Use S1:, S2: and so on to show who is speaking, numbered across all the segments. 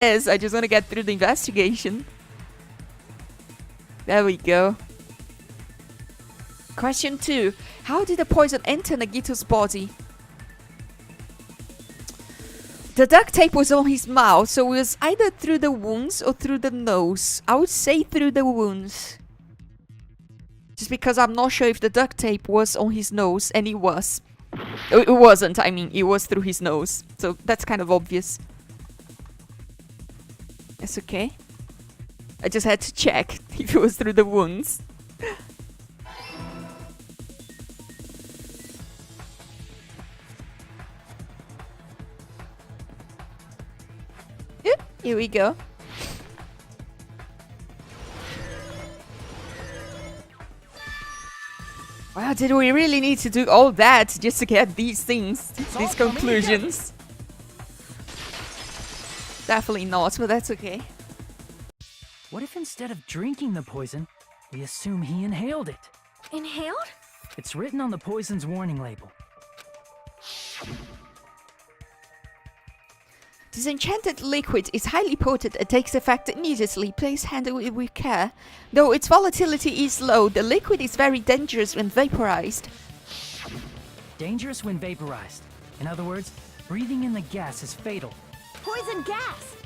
S1: Yes, I just want to get through the investigation. There we go. Question 2. How did the poison enter Nagito's body? The duct tape was on his mouth, so it was either through the wounds or through the nose. I would say through the wounds. Just because I'm not sure if the duct tape was on his nose, and it was. It wasn't, I mean, it was through his nose. So that's kind of obvious. That's okay. I just had to check if it was through the wounds. Yep, here we go. Wow, did we really need to do all that just to get these things, these conclusions? Definitely not, but that's okay.
S2: What if instead of drinking the poison, we assume he inhaled it?
S3: Inhaled?
S2: It's written on the poison's warning label.
S1: This enchanted liquid is highly potent and takes effect immediately. Please handle it with care. Though its volatility is low, the liquid is very dangerous when vaporized.
S2: Dangerous when vaporized. In other words, breathing in the gas is fatal.
S3: Poison gas!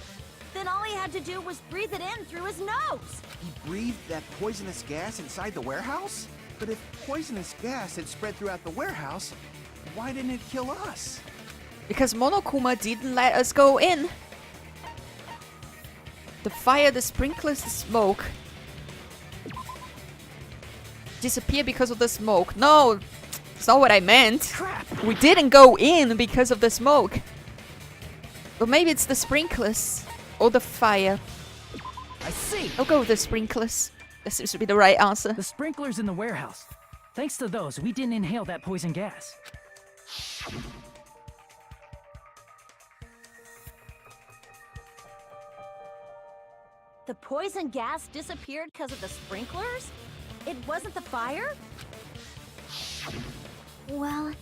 S3: Then all he had to do was breathe it in through his nose!
S4: He breathed that poisonous gas inside the warehouse? But if poisonous gas had spread throughout the warehouse, why didn't it kill us?
S1: Because Monokuma didn't let us go in. The fire, the sprinklers, the smoke. Disappear because of the smoke. No, that's not what I meant.
S2: Crap!
S1: We didn't go in because of the smoke. But maybe it's the sprinklers. Or the fire.
S2: I see!
S1: I'll go with the sprinklers. That seems to be the right answer.
S2: The sprinklers in the warehouse. Thanks to those, we didn't inhale that poison gas.
S3: The poison gas disappeared because of the sprinklers? It wasn't the fire?
S5: Well,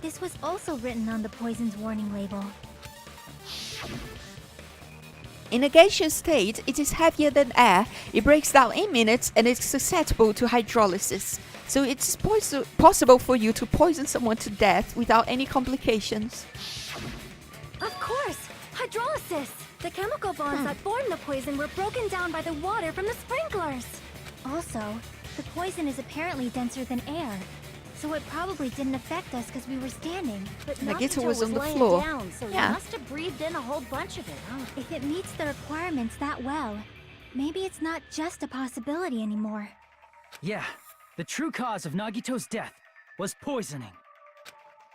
S5: this was also written on the poison's warning label.
S1: In a gaseous state, it is heavier than air, it breaks down in minutes and is susceptible to hydrolysis. So it's possible for you to poison someone to death without any complications.
S5: Of course! Hydrolysis! The chemical bonds that formed the poison were broken down by the water from the sprinklers! Also, the poison is apparently denser than air. So it probably didn't affect us because we were standing.
S3: But
S1: Nagito
S3: Nagito
S1: was on the
S3: laying
S1: floor.
S3: down, so
S1: Yeah.
S3: he must have breathed in a whole bunch of it, huh?
S5: If it meets the requirements that well, maybe it's not just a possibility anymore.
S2: Yeah, the true cause of Nagito's death was poisoning.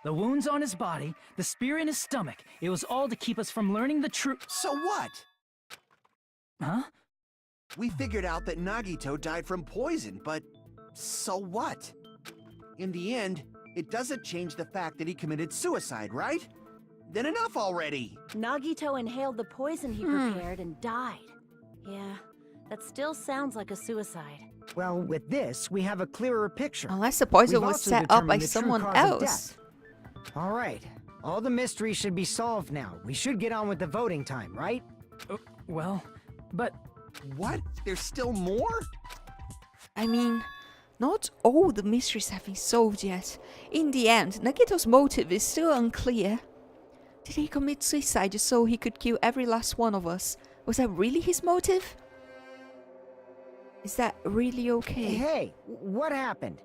S2: The wounds on his body, the spear in his stomach, it was all to keep us from learning the truth.
S4: So what?
S2: Huh?
S4: We figured out that Nagito died from poison, but so what? In the end, it doesn't change the fact that he committed suicide, right? Then enough already!
S3: Nagito inhaled the poison he prepared and died. Yeah, that still sounds like a suicide.
S6: Well, with this, we have a clearer picture.
S1: Unless the poison
S6: We've
S1: was
S6: also
S1: set up by
S6: determined the true
S1: someone
S6: cause of
S1: else.
S6: death. All right. All the mysteries should be solved now. We should get on with the voting time, right?
S2: Well, but
S4: What? There's still more?
S1: I mean, not all the mysteries have been solved yet. In the end, Nagito's motive is still unclear. Did he commit suicide just so he could kill every last one of us? Was that really his motive? Is that really okay?
S6: Hey, what happened?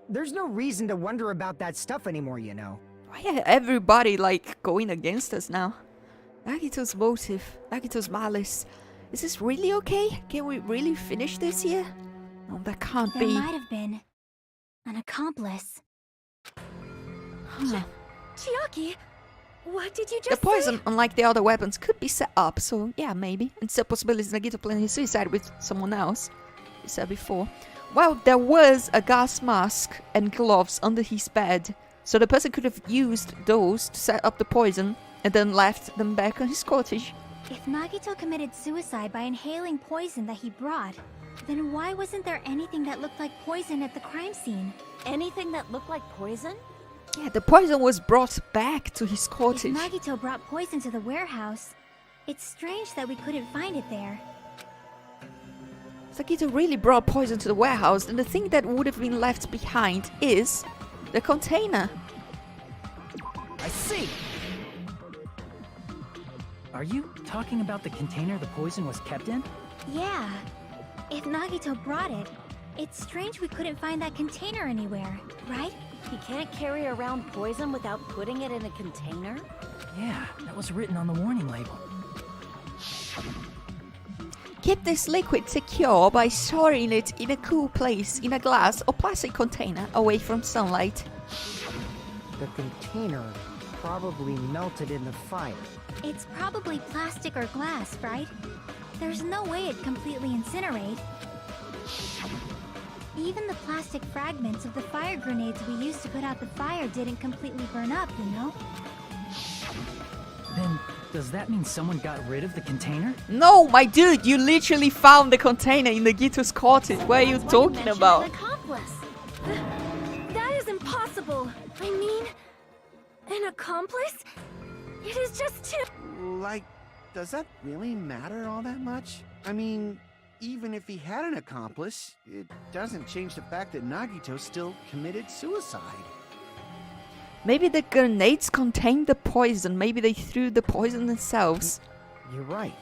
S6: There's no reason to wonder about that stuff anymore, you know.
S1: Why are everybody, like, going against us now? Nagito's motive, Nagito's malice. Is this really okay? Can we really finish this here? No, that can't
S5: There
S1: be.
S5: might have been an accomplice.
S1: Huh.
S5: Chiaki, what did you
S1: The
S5: just
S1: poison,
S5: say?
S1: unlike the other weapons, could be set up, so yeah, maybe. And still possibilities Nagito planning his suicide with someone else. You said before. Well, there was a gas mask and gloves under his bed, so the person could have used those to set up the poison and then left them back on his cottage.
S5: If Nagito committed suicide by inhaling poison that he brought, then why wasn't there anything that looked like poison at the crime scene?
S3: Anything that looked like poison?
S1: Yeah, the poison was brought back to his cottage.
S5: If Nagito brought poison to the warehouse, It's strange that we couldn't find it there.
S1: If Nagito really brought poison to the warehouse, then the thing that would have been left behind is the container.
S2: I see! Are you talking about the container the poison was kept in?
S5: Yeah. If Nagito brought it, it's strange we couldn't find that container anywhere, right?
S3: He can't carry around poison without putting it in a container?
S2: Yeah, that was written on the warning label.
S1: Keep this liquid secure by storing it in a cool place in a glass or plastic container away from sunlight.
S6: The container probably melted in the fire.
S5: It's probably plastic or glass, right? There's no way it'd completely incinerate. Even the plastic fragments of the fire grenades we used to put out the fire didn't completely burn up, you know?
S2: Then, does that mean someone got rid of the container?
S1: No, my dude, you literally found the container in Nagito's cottage. What are you
S3: That's why
S1: talking
S3: mentioned
S1: about?
S3: an accomplice.
S5: That is impossible! I mean, an accomplice? It is just too...
S4: Like, does that really matter all that much? I mean, even if he had an accomplice, it doesn't change the fact that Nagito still committed suicide.
S1: Maybe the grenades contained the poison. Maybe they threw the poison themselves.
S6: You're right.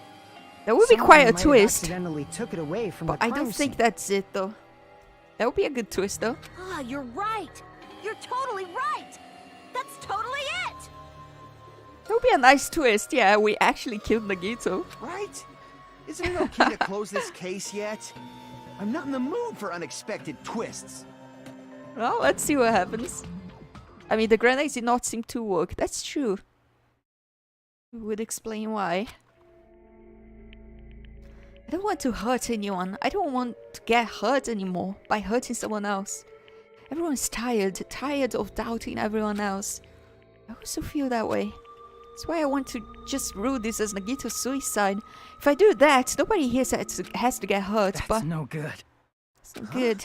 S1: That would be
S6: Someone
S1: quite a
S6: might have
S1: twist.
S6: accidentally took it away from
S1: But
S6: the
S1: I
S6: crime
S1: don't think
S6: scene.
S1: that's it, though. That would be a good twist, though.
S3: Ah, you're right. You're totally right. That's totally it.
S1: That would be a nice twist. Yeah, we actually killed Nagito.
S4: Right? Isn't it okay to close this case yet? I'm not in the mood for unexpected twists.
S1: Well, let's see what happens. I mean, the grenades did not seem to work. That's true. Would explain why. I don't want to hurt anyone. I don't want to get hurt anymore by hurting someone else. Everyone's tired of doubting everyone else. I also feel that way. That's why I want to just rule this as Nagito's suicide. If I do that, nobody here has to get hurt,
S2: That's
S1: but
S2: no good.
S1: it's not good.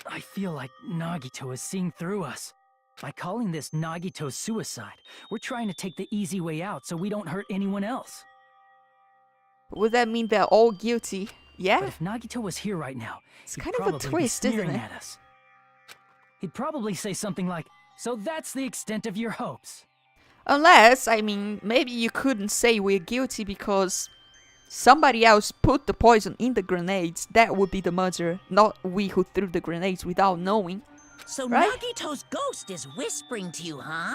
S2: I feel like Nagito is seeing through us. By calling this Nagito's suicide, we're trying to take the easy way out so we don't hurt anyone else.
S1: Would that mean they're all guilty? Yeah?
S2: But if Nagito was here right now,
S1: It's
S2: he'd
S1: kind of a
S2: probably
S1: twist,
S2: be
S1: isn't
S2: sneering
S1: it?
S2: at us. He'd probably say something like, "So that's the extent of your hopes."
S1: Unless, I mean, maybe you couldn't say we're guilty because somebody else put the poison in the grenades. That would be the murderer, not we who threw the grenades without knowing.
S7: So
S1: Right?
S7: Nagito's ghost is whispering to you, huh?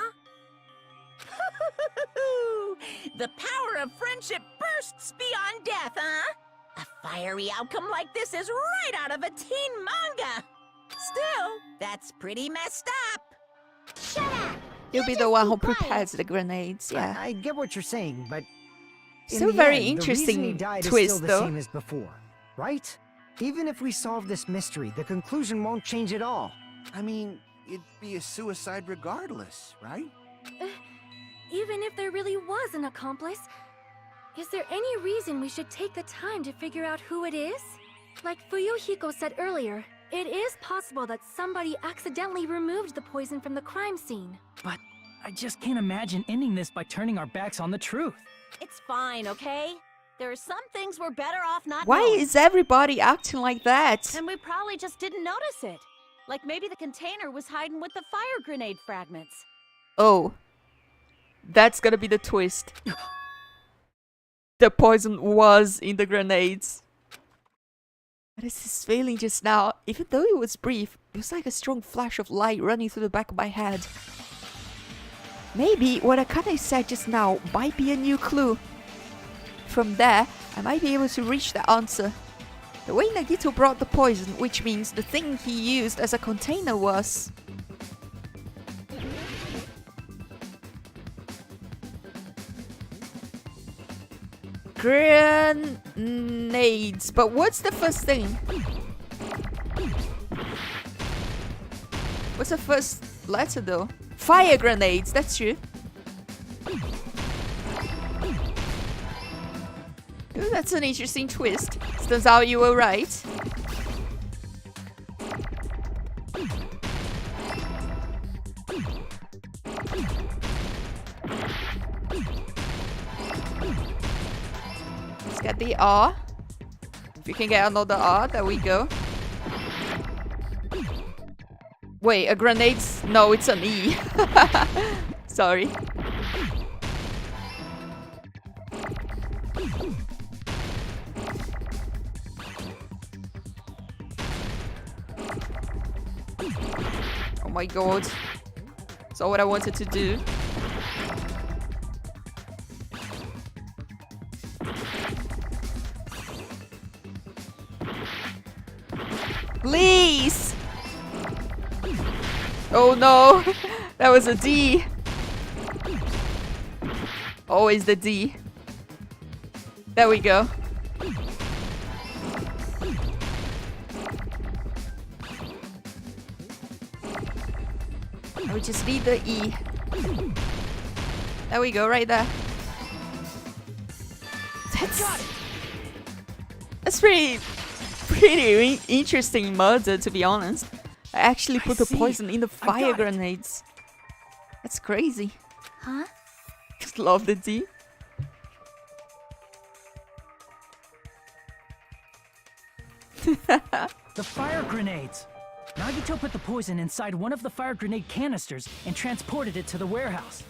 S7: The power of friendship bursts beyond death, huh? A fiery outcome like this is right out of a teen manga. Still, that's pretty messed up.
S5: Shut up!
S1: He'll be the
S5: just
S1: one
S5: be
S1: who
S5: quiet.
S1: prepares the grenades, yeah.
S6: I get what you're saying, but in
S1: Still
S6: the
S1: very
S6: end,
S1: interesting
S6: the reason he died
S1: twist,
S6: is still the
S1: though.
S6: same as before, right? Even if we solve this mystery, the conclusion won't change at all.
S4: I mean, it'd be a suicide regardless, right?
S5: Even if there really was an accomplice, is there any reason we should take the time to figure out who it is? Like Fuyuhiko said earlier, it is possible that somebody accidentally removed the poison from the crime scene.
S2: But I just can't imagine ending this by turning our backs on the truth.
S3: It's fine, okay? There are some things we're better off not
S1: Why
S3: knowing.
S1: is everybody acting like that?
S3: And we probably just didn't notice it. Like maybe the container was hiding with the fire grenade fragments.
S1: Oh. That's gonna be the twist. The poison was in the grenades. What is this feeling just now? Even though it was brief, it was like a strong flash of light running through the back of my head. Maybe what Akane said just now might be a new clue. From there, I might be able to reach the answer. The way Nagito brought the poison, which means the thing he used as a container was... grenades. But what's the first thing? What's the first letter though? Fire grenades, that's true. Ooh, that's an interesting twist. Turns out you were right. get the R. If you can get another R, there we go. Wait, a grenade's... No, it's an E. Sorry. Oh my god. That's all what I wanted to do. Please! Oh no! That was a D! Always the D. There we go. We just need the E. There we go, right there. That's pretty interesting murder, to be honest. I actually put the poison in the fire grenades. That's crazy.
S5: Huh?
S1: Just love the D.
S2: The fire grenades! Nagito put the poison inside one of the fire grenade canisters and transported it to the warehouse.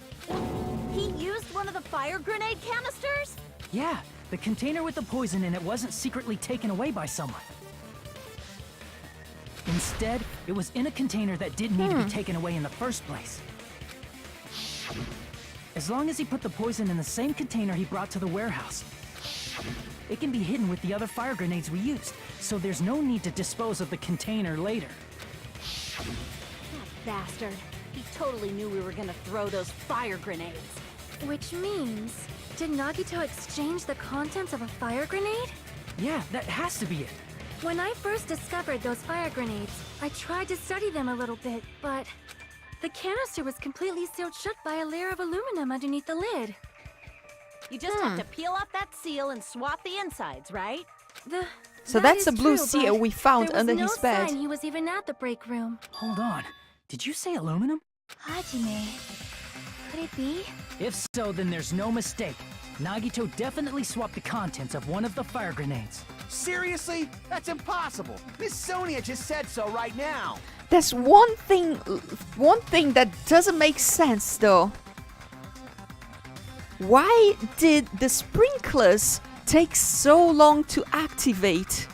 S3: He used one of the fire grenade canisters?
S2: Yeah, the container with the poison in it wasn't secretly taken away by someone. Instead, it was in a container that didn't need to be taken away in the first place. As long as he put the poison in the same container he brought to the warehouse, it can be hidden with the other fire grenades we used, so there's no need to dispose of the container later.
S3: That bastard. He totally knew we were gonna throw those fire grenades.
S5: Which means, did Nagito exchange the contents of a fire grenade?
S2: Yeah, that has to be it.
S5: When I first discovered those fire grenades, I tried to study them a little bit, but the canister was completely sealed shut by a layer of aluminum underneath the lid.
S3: You just have to peel off that seal and swap the insides, right?
S1: So
S5: That
S1: that's the
S5: is
S1: blue
S5: true,
S1: seal
S5: but
S1: we found
S5: there was
S1: under
S5: no
S1: his bed.
S5: sign he was even at the break room.
S2: Hold on. Did you say aluminum?
S5: Hajime. Could it be?
S2: If so, then there's no mistake. Nagito definitely swapped the contents of one of the fire grenades.
S4: Seriously? That's impossible. Miss Sonia just said so right now.
S1: There's one thing that doesn't make sense though. Why did the sprinklers take so long to activate?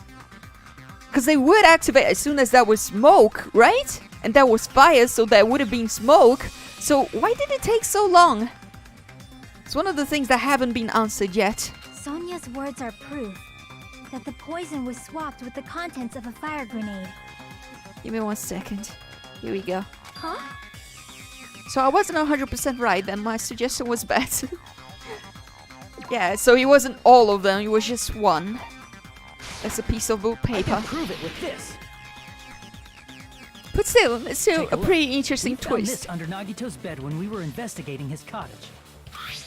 S1: Because they would activate as soon as there was smoke, right? And there was fire, so there would have been smoke. So why did it take so long? It's one of the things that haven't been answered yet.
S5: Sonia's words are proof that the poison was swapped with the contents of a fire grenade.
S1: Give me 1 second. Here we go.
S5: Huh?
S1: So I wasn't 100% right, then my suggestion was bad. Yeah, so it wasn't all of them, it was just one. That's a piece of blue
S2: I
S1: paper.
S2: can prove it with this.
S1: But still, it's still
S2: Take
S1: a
S2: look.
S1: pretty interesting
S2: We found
S1: twist.
S2: this under Nagito's bed when we were investigating his cottage.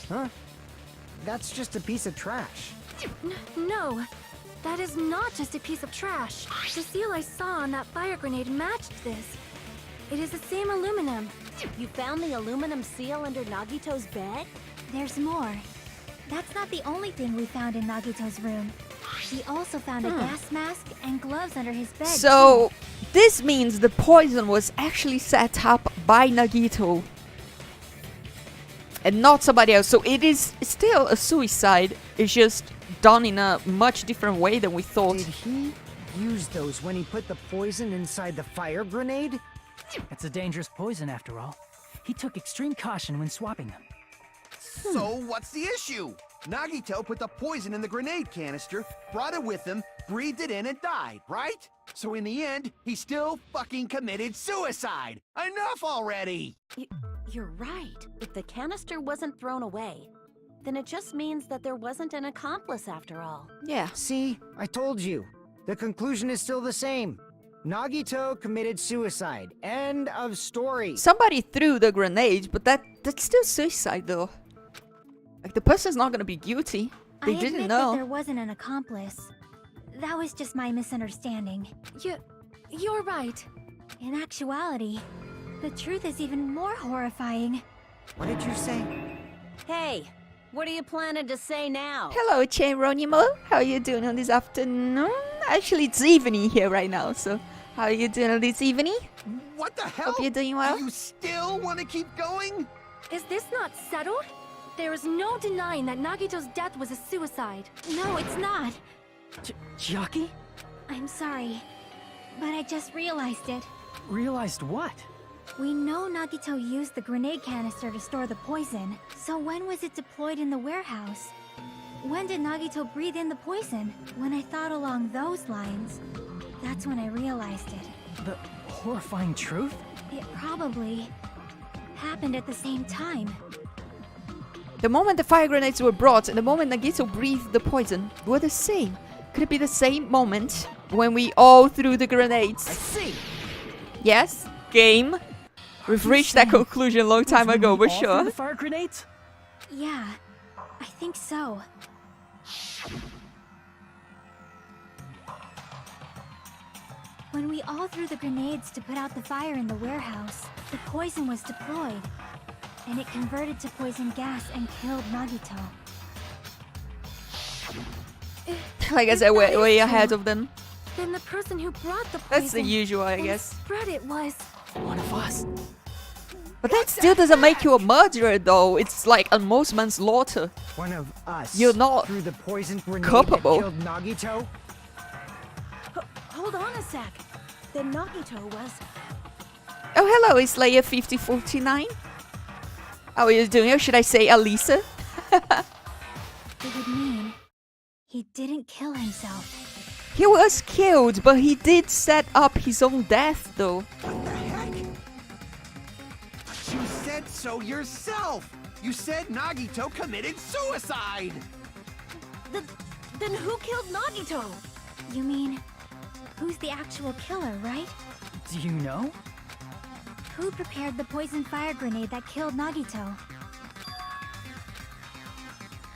S6: Huh? That's just a piece of trash.
S5: No, that is not just a piece of trash. The seal I saw on that fire grenade matched this. It is the same aluminum.
S3: You found the aluminum seal under Nagito's bed?
S5: There's more. That's not the only thing we found in Nagito's room. We also found a gas mask and gloves under his bed.
S1: So, this means the poison was actually set up by Nagito. And not somebody else. So it is still a suicide. It's just done in a much different way than we thought.
S6: Did he use those when he put the poison inside the fire grenade?
S2: It's a dangerous poison after all. He took extreme caution when swapping them.
S4: So what's the issue? Nagito put the poison in the grenade canister, brought it with him, breathed it in and died, right? So in the end, he still fucking committed suicide. Enough already!
S3: You're right. If the canister wasn't thrown away, then it just means that there wasn't an accomplice after all.
S1: Yeah.
S6: See, I told you. The conclusion is still the same. Nagito committed suicide. End of story.
S1: Somebody threw the grenade, but that's still suicide though. Like the person's not gonna be guilty. They
S5: I
S1: didn't
S5: admit
S1: know.
S5: that there wasn't an accomplice. That was just my misunderstanding. You're right. In actuality, the truth is even more horrifying.
S6: What did you say?
S3: Hey, What are you planning to say now?
S1: Hello, Geronimo. How are you doing on this afternoon? Actually, it's evening here right now, so how are you doing on this evening?
S4: What the hell?
S1: Hope you're doing well.
S4: Do you still want to keep going?
S5: Is this not settled? There is no denying that Nagito's death was a suicide. No, it's not.
S2: Chiaki?
S5: I'm sorry, but I just realized it.
S2: Realized what?
S5: We know Nagito used the grenade canister to store the poison. So when was it deployed in the warehouse? When did Nagito breathe in the poison? When I thought along those lines, that's when I realized it.
S2: The horrifying truth?
S5: It probably happened at the same time.
S1: The moment the fire grenades were brought and the moment Nagito breathed the poison were the same. Could it be the same moment when we all threw the grenades?
S2: I see.
S1: Yes, game. We've reached that conclusion a long time ago, but sure.
S2: The fire grenades?
S5: Yeah, I think so. When we all threw the grenades to put out the fire in the warehouse, the poison was deployed, and it converted to poison gas and killed Nagito.
S1: Like I said, we're way ahead of them.
S5: Then the person who brought the poison
S1: That's the usual, I
S5: and
S1: guess.
S5: spread it was...
S2: One of us.
S1: But that still doesn't make you a murderer, though. It's like almost manslaughter.
S6: One of us
S1: You're not
S6: threw the poison grenade
S1: culpable.
S6: that killed Nagito?
S3: Hold on a sec. Then Nagito was...
S1: Oh, hello, it's Slayer 5049. How are you doing? Or should I say Alisa?
S5: It would mean he didn't kill himself.
S1: He was killed, but he did set up his own death, though.
S4: What the heck? But you said so yourself! You said Nagito committed suicide!
S3: Then who killed Nagito?
S5: You mean, who's the actual killer, right?
S2: Do you know?
S5: Who prepared the poison fire grenade that killed Nagito?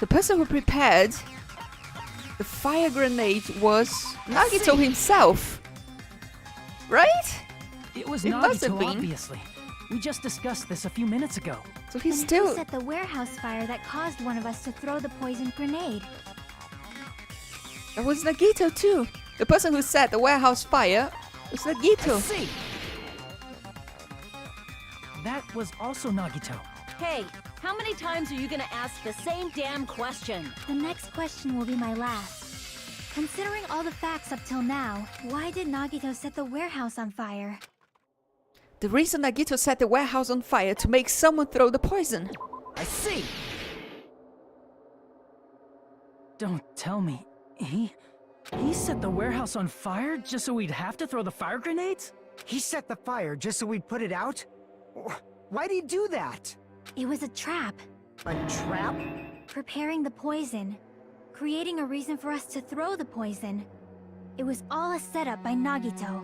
S1: The person who prepared the fire grenade was Nagito himself. Right?
S2: It was
S1: It must have
S2: Nagito,
S1: been.
S2: obviously. We just discussed this a few minutes ago.
S1: So he's
S5: And
S1: still...
S5: who set the warehouse fire that caused one of us to throw the poison grenade?
S1: That was Nagito too. The person who set the warehouse fire was Nagito.
S2: See? That was also Nagito.
S3: Hey, how many times are you gonna ask the same damn question?
S5: The next question will be my last. Considering all the facts up till now, why did Nagito set the warehouse on fire?
S1: The reason Nagito set the warehouse on fire to make someone throw the poison.
S2: I see. Don't tell me. He set the warehouse on fire just so we'd have to throw the fire grenades?
S6: He set the fire just so we'd put it out? Why'd he do that?
S5: It was a trap.
S6: A trap?
S5: Preparing the poison. Creating a reason for us to throw the poison. It was all a setup by Nagito.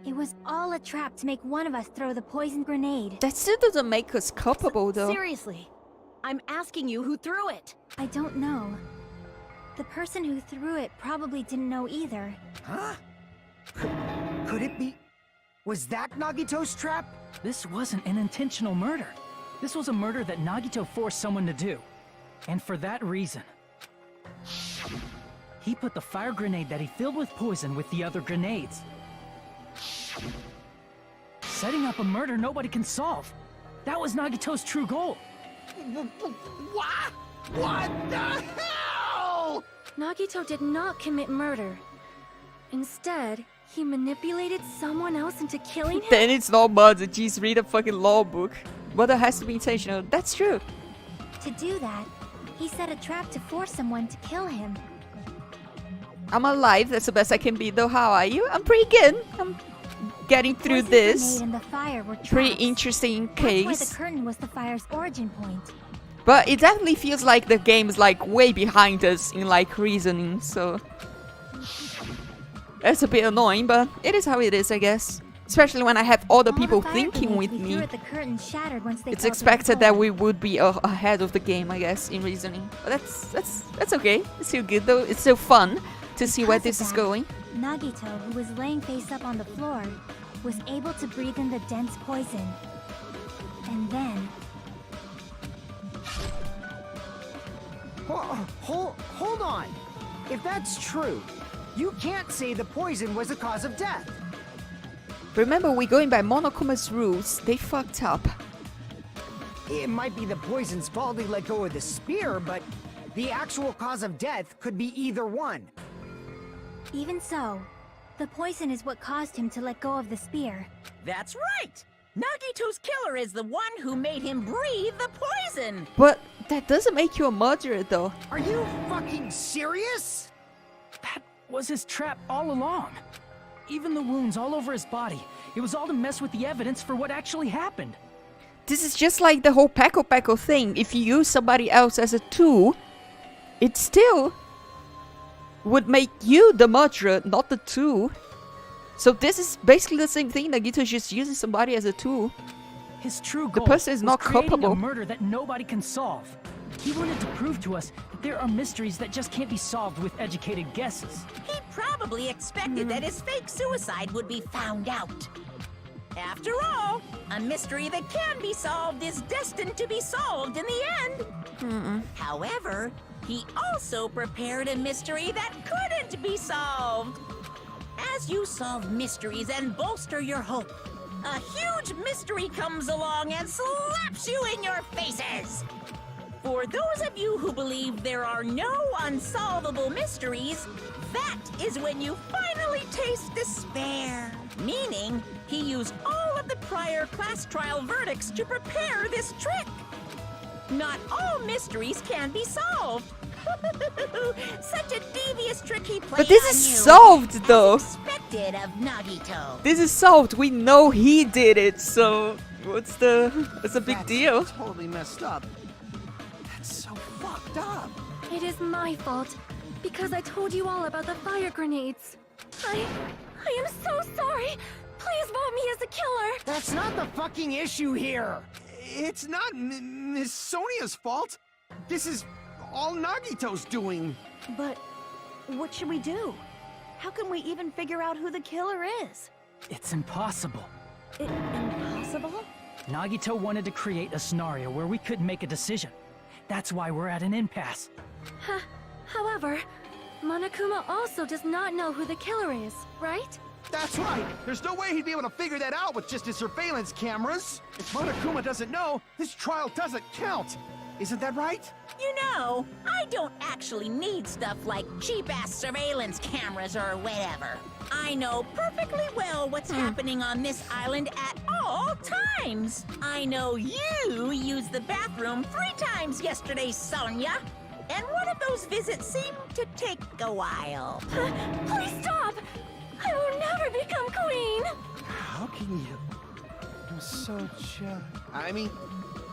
S5: It was all a trap to make one of us throw the poison grenade.
S1: That still doesn't make us culpable though.
S3: Seriously, I'm asking you who threw it.
S5: I don't know. The person who threw it probably didn't know either.
S6: Huh? Could it be... Was that Nagito's trap?
S2: This wasn't an intentional murder. This was a murder that Nagito forced someone to do. And for that reason, he put the fire grenade that he filled with poison with the other grenades. Setting up a murder nobody can solve. That was Nagito's true goal.
S4: What? What the hell?
S5: Nagito did not commit murder. Instead, he manipulated someone else into killing him?
S1: Then it's not murder, jeez, read a fucking law book. Murder has to be intentional. That's true.
S5: To do that, he set a trap to force someone to kill him.
S1: I'm alive, that's the best I can be though. How are you? I'm pretty good. I'm getting through
S5: Poison
S1: this.
S5: grenade and the fire were
S1: Pretty
S5: traps.
S1: interesting
S5: That's why the
S1: case.
S5: curtain was the fire's origin point.
S1: But it definitely feels like the game is like way behind us in like reasoning, so... That's a bit annoying, but it is how it is, I guess. Especially when I have other
S5: All
S1: people
S5: the fire
S1: thinking
S5: grenades
S1: with
S5: we threw
S1: me.
S5: at the curtain shattered once they
S1: It's
S5: fell to the
S1: expected that
S5: floor.
S1: we would be ahead of the game, I guess, in reasoning. But that's okay. It's still good though. It's still fun to see where
S5: Because
S1: this
S5: of
S1: is
S5: that,
S1: going.
S5: Nagito, who was laying face up on the floor, was able to breathe in the dense poison. And then...
S6: Hold on. If that's true, you can't say the poison was the cause of death.
S1: Remember, we're going by Monokuma's rules. They fucked up.
S6: It might be the poison's fault he let go of the spear, but the actual cause of death could be either one.
S5: Even so, the poison is what caused him to let go of the spear.
S7: That's right! Nagito's killer is the one who made him breathe the poison!
S1: But that doesn't make you a murderer, though.
S6: Are you fucking serious?
S2: That was his trap all along. Even the wounds all over his body. It was all to mess with the evidence for what actually happened.
S1: This is just like the whole Peko thing. If you use somebody else as a tool, it still would make you the murderer, not the tool. So this is basically the same thing. Nagito's just using somebody as a tool.
S2: His true
S1: The
S2: goal
S1: person is
S2: was
S1: not
S2: creating
S1: culpable.
S2: a murder that nobody can solve. He wanted to prove to us that there are mysteries that just can't be solved with educated guesses.
S7: He probably expected that his fake suicide would be found out. After all, a mystery that can be solved is destined to be solved in the end. However, he also prepared a mystery that couldn't be solved. As you solve mysteries and bolster your hope, a huge mystery comes along and slaps you in your faces. For those of you who believe there are no unsolvable mysteries, that is when you finally taste despair. Meaning, he used all of the prior class trial verdicts to prepare this trick. Not all mysteries can be solved. Such a devious trick he played.
S1: But this
S7: on
S1: is
S7: you,
S1: solved,
S7: as
S1: though.
S7: expected of Nagito.
S1: This is solved. We know he did it, so what's the a big
S4: That's
S1: deal?
S4: totally messed up. That's so fucked up.
S5: It is my fault, because I told you all about the fire grenades. I am so sorry. Please vote me as a killer.
S6: That's not the fucking issue here.
S4: It's not Miss Sonia's fault. This is all Nagito's doing.
S3: But what should we do? How can we even figure out who the killer is?
S2: It's impossible.
S3: Impossible?
S2: Nagito wanted to create a scenario where we couldn't make a decision. That's why we're at an impasse.
S5: However, Monokuma also does not know who the killer is, right?
S4: That's right. There's no way he'd be able to figure that out with just his surveillance cameras. If Monokuma doesn't know, this trial doesn't count. Isn't that right?
S7: You know, I don't actually need stuff like cheap-ass surveillance cameras or whatever. I know perfectly well what's happening on this island at all times. I know you used the bathroom 3 times yesterday, Sonia. And one of those visits seemed to take a while.
S5: Please stop! I will never become queen!
S4: How can you? I'm so jealous. I mean,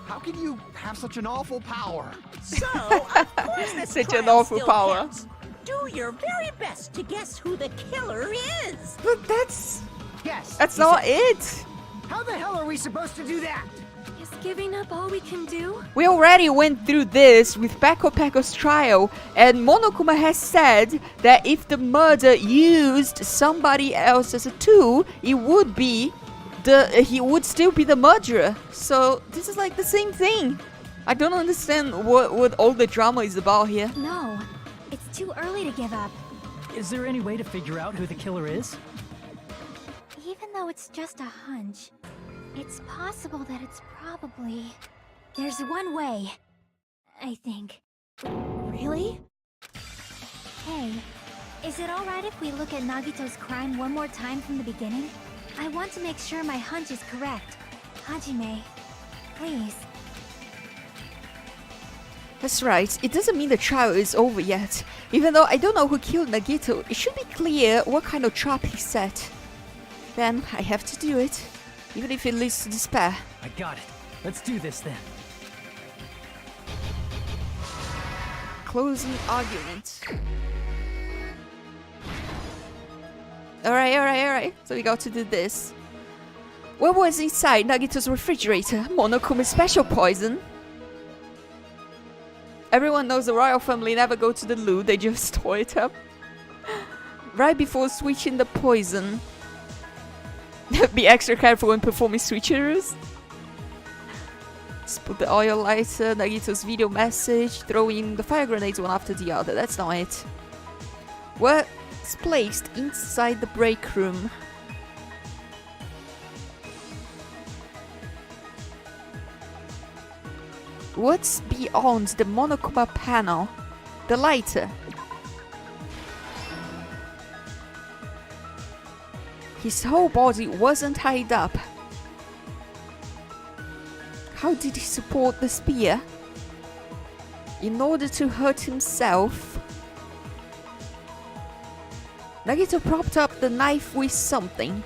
S4: how can you have such an awful power?
S7: So, of course this
S1: Such an
S7: trial
S1: awful
S7: still
S1: power.
S7: counts. Do your very best to guess who the killer is.
S1: But that's
S6: Yes.
S1: not it.
S6: How the hell are we supposed to do that?
S5: Is giving up all we can do?
S1: We already went through this with Peko's trial, and Monokuma has said that if the murder used somebody else as a tool, it would be he would still be the murderer. So this is like the same thing. I don't understand what all the drama is about here.
S5: No, it's too early to give up.
S2: Is there any way to figure out who the killer is?
S5: Even though it's just a hunch, it's possible that it's probably... There's one way, I think.
S3: Really?
S5: Hey, is it alright if we look at Nagito's crime one more time from the beginning? I want to make sure my hunch is correct. Hajime, please.
S1: That's right. It doesn't mean the trial is over yet. Even though I don't know who killed Nagito, it should be clear what kind of trap he set. Then I have to do it, even if it leads to despair.
S2: I got it. Let's do this then.
S1: Closing argument. Alright. So we got to do this. What was inside Nagito's refrigerator? Monokuma's special poison. Everyone knows the royal family never go to the loo, they just store it up. Right before switching the poison. Be extra careful when performing switcheroos. Let's put the oil lighter, Nagito's video message, throwing the fire grenades one after the other. That's not it. What's placed inside the break room? What's beyond the Monokuma panel? The lighter. His whole body wasn't tied up. How did he support the spear? In order to hurt himself. Nagito propped up the knife with something.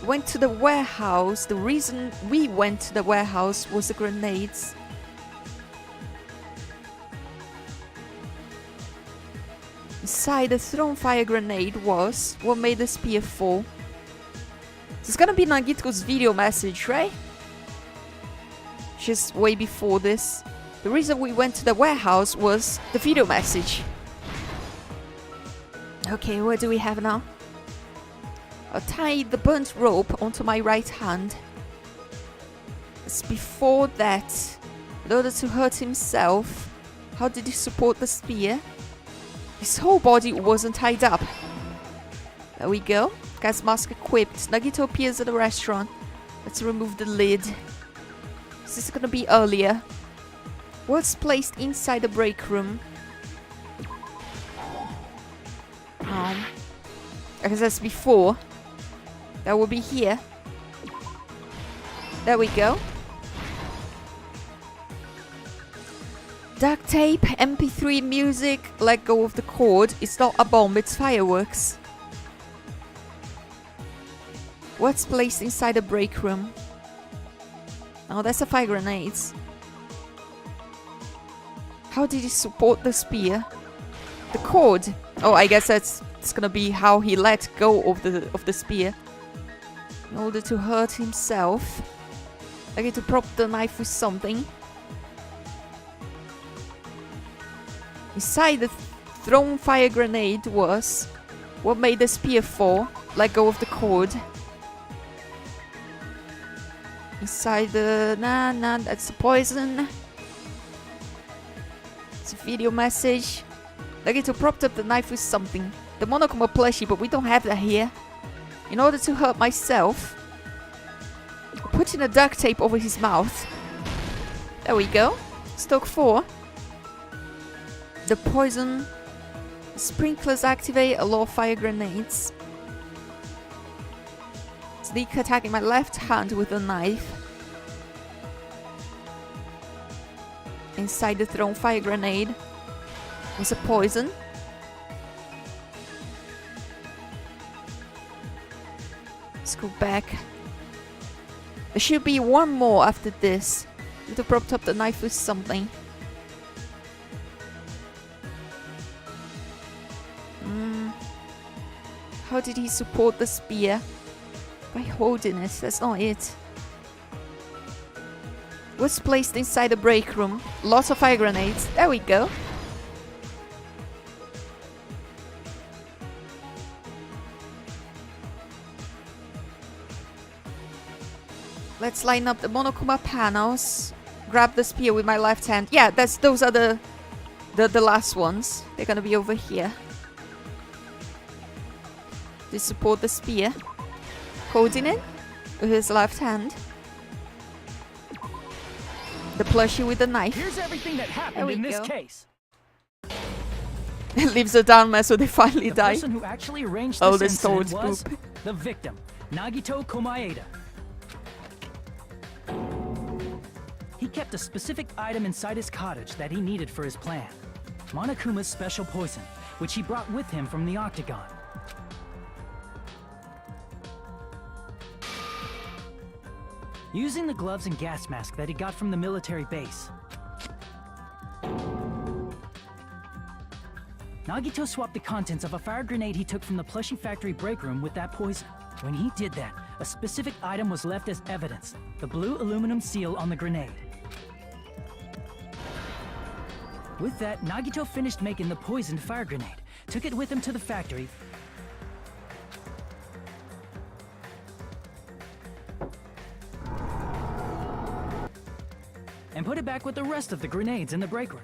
S1: Went to the warehouse. The reason we went to the warehouse was the grenades. Inside the thrown fire grenade was what made the spear fall. It's gonna be Nagito's video message, right? Just way before this. The reason we went to the warehouse was the video message. Okay, what do we have now? I'll tie the burnt rope onto my right hand. As before that, in order to hurt himself, how did he support the spear? His whole body wasn't tied up. There we go. Gas mask equipped. Nagito appears at the restaurant. Let's remove the lid. This is gonna be earlier. What's placed inside the break room? As I said before, that will be here. There we go. Duct tape, MP3 music, let go of the cord. It's not a bomb, it's fireworks. What's placed inside the break room? Oh, that's a fire grenades. How did he support the spear? The cord. Oh, I guess it's gonna be how he let go of the spear. In order to hurt himself. I get to prop the knife with something. Inside the thrown fire grenade was what made the spear fall. Let go of the cord. Inside the... Nah, that's the poison. It's a video message. Nagito propped up the knife with something. The Monokuma plushie, but we don't have that here. In order to hurt myself, putting a duct tape over his mouth. There we go. Stock 4. The poison. The sprinklers activate a lot of fire grenades. Sneak attack in my left hand with a knife. Inside the thrown fire grenade was a poison. Let's go back. There should be one more after this. Need to prop up the knife with something. How did he support the spear? By holding it, that's not it. What's placed inside the break room? Lots of fire grenades. There we go. Let's line up the Monokuma panels. Grab the spear with my left hand. Yeah, those are the last ones. They're gonna be over here. To support the spear. Holding it with his left hand. The plushie with the knife.
S2: Here's everything that happened in this case.
S1: It leaves a down mess, so they finally die.
S2: The person who actually arranged
S1: Oh,
S2: this
S1: the
S2: incident
S1: sword's
S2: was
S1: poop.
S2: the victim, Nagito Komaeda. He kept a specific item inside his cottage that he needed for his plan. Monokuma's special poison, which he brought with him from the Octagon. Using the gloves and gas mask that he got from the military base, Nagito swapped the contents of a fire grenade he took from the plushie factory break room with that poison. When he did that, a specific item was left as evidence, the blue aluminum seal on the grenade. With that, Nagito finished making the poisoned fire grenade, took it with him to the factory, back with the rest of the grenades in the break room.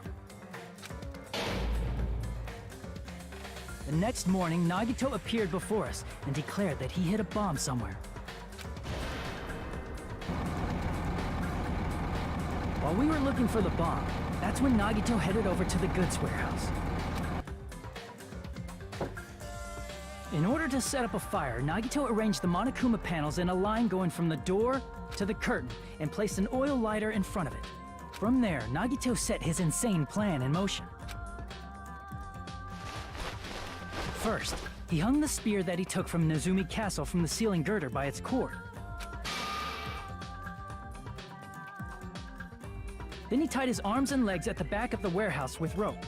S2: The next morning, Nagito appeared before us and declared that he hid a bomb somewhere. While we were looking for the bomb, that's when Nagito headed over to the goods warehouse. In order to set up a fire, Nagito arranged the Monokuma panels in a line going from the door to the curtain and placed an oil lighter in front of it. From there, Nagito set his insane plan in motion. First, he hung the spear that he took from Nezumi Castle from the ceiling girder by its cord. Then he tied his arms and legs at the back of the warehouse with rope.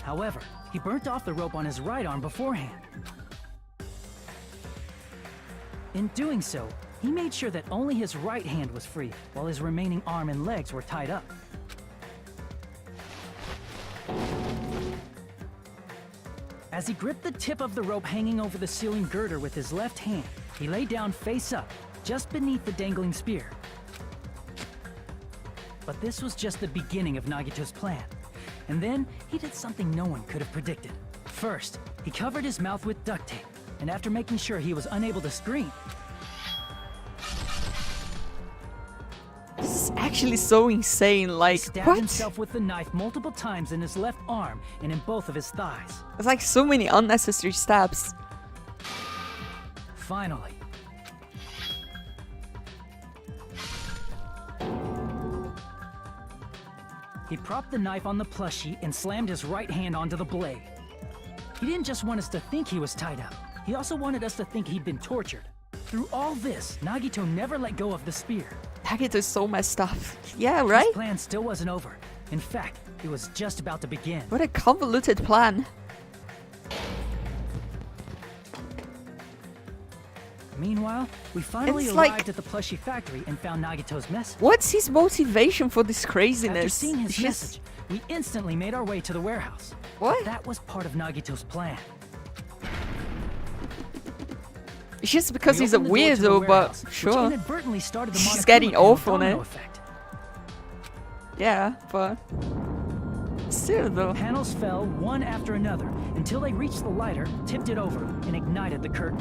S2: However, he burnt off the rope on his right arm beforehand. In doing so, he made sure that only his right hand was free, while his remaining arm and legs were tied up. As he gripped the tip of the rope hanging over the ceiling girder with his left hand, he lay down face up, just beneath the dangling spear. But this was just the beginning of Nagito's plan. And then, he did something no one could have predicted. First, he covered his mouth with duct tape, and after making sure he was unable to scream,
S1: This is actually so insane,
S2: he
S1: like,
S2: stabbed
S1: what?
S2: himself with the knife multiple times in his left arm and in both of his thighs.
S1: It's like so many unnecessary stabs.
S2: Finally, he propped the knife on the plushie and slammed his right hand onto the blade. He didn't just want us to think he was tied up. He also wanted us to think he'd been tortured. Through all this, Nagito never let go of the spear.
S1: Nagito is so messed up. Yeah, right?
S2: His plan still wasn't over. In fact, it was just about to begin.
S1: What a convoluted plan.
S2: Meanwhile, we finally
S1: It's
S2: arrived
S1: like-
S2: at the plushie factory and found Nagito's message.
S1: What's his motivation for this
S2: After
S1: craziness?
S2: seeing his
S1: It's just-
S2: message, we instantly made our way to the warehouse.
S1: What?
S2: That was part of Nagito's plan.
S1: It's just because
S2: We
S1: he's a
S2: opened the door to the
S1: weirdo,
S2: warehouse,
S1: but
S2: which
S1: sure.
S2: inadvertently started the
S1: She's
S2: Monokuma
S1: getting
S2: panel
S1: off on
S2: domino
S1: it.
S2: effect.
S1: Yeah, but still though.
S2: Panels fell one after another until they reached the lighter, tipped it over, and ignited the curtain.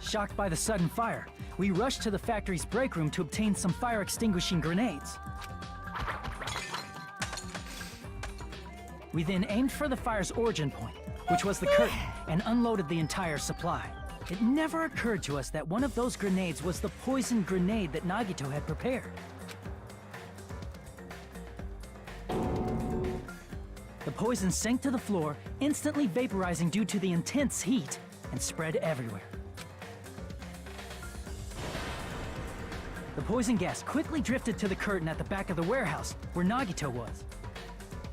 S2: Shocked by the sudden fire, we rushed to the factory's break room to obtain some fire-extinguishing grenades. We then aimed for the fire's origin point, which was the curtain, and unloaded the entire supply. It never occurred to us that one of those grenades was the poison grenade that Nagito had prepared. The poison sank to the floor, instantly vaporizing due to the intense heat, and spread everywhere. The poison gas quickly drifted to the curtain at the back of the warehouse, where Nagito was.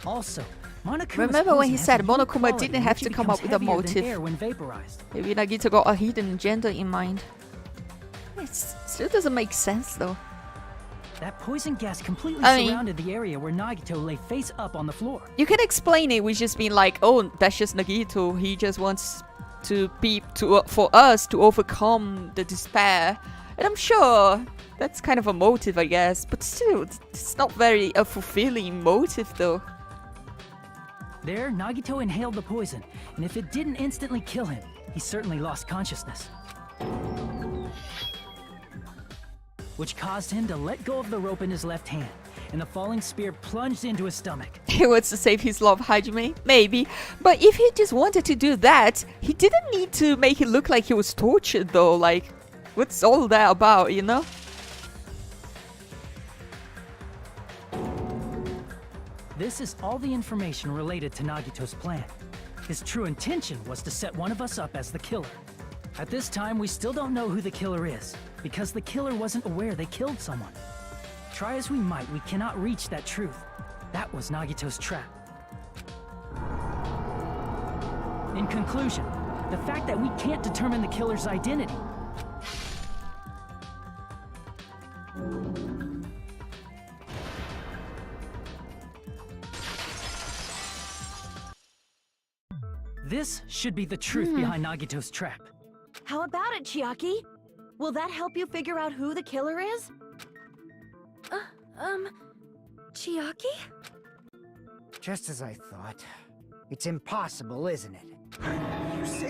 S2: Also, Monokuma's
S1: Remember when he
S2: poison has
S1: said
S2: a unique
S1: Monokuma
S2: quality
S1: didn't
S2: in
S1: have
S2: which
S1: to
S2: it
S1: come up
S2: becomes
S1: with a
S2: heavier than
S1: motive.
S2: air when vaporized.
S1: Maybe Nagito got a hidden agenda in mind. It still doesn't make sense though.
S2: That poison gas completely
S1: I mean-
S2: surrounded the area where Nagito lay face up on the floor.
S1: You can explain it with just being like, oh, that's just Nagito. He just wants to be for us to overcome the despair. And I'm sure that's kind of a motive, I guess. But still, it's not very a fulfilling motive though.
S2: There, Nagito inhaled the poison, and if it didn't instantly kill him, he certainly lost consciousness. Which caused him to let go of the rope in his left hand, and the falling spear plunged into his stomach.
S1: He wants to save his love, Hajime? Maybe. But if he just wanted to do that, he didn't need to make it look like he was tortured though. Like, what's all that about, you know?
S2: This is all the information related to Nagito's plan. His true intention was to set one of us up as the killer. At this time, we still don't know who the killer is, because the killer wasn't aware they killed someone. Try as we might, we cannot reach that truth. That was Nagito's trap. In conclusion, the fact that we can't determine the killer's identity this should be the truth behind Nagito's trap.
S3: How about it, Chiaki? Will that help you figure out who the killer is?
S5: Chiaki?
S6: Just as I thought. It's impossible, isn't it?
S4: You say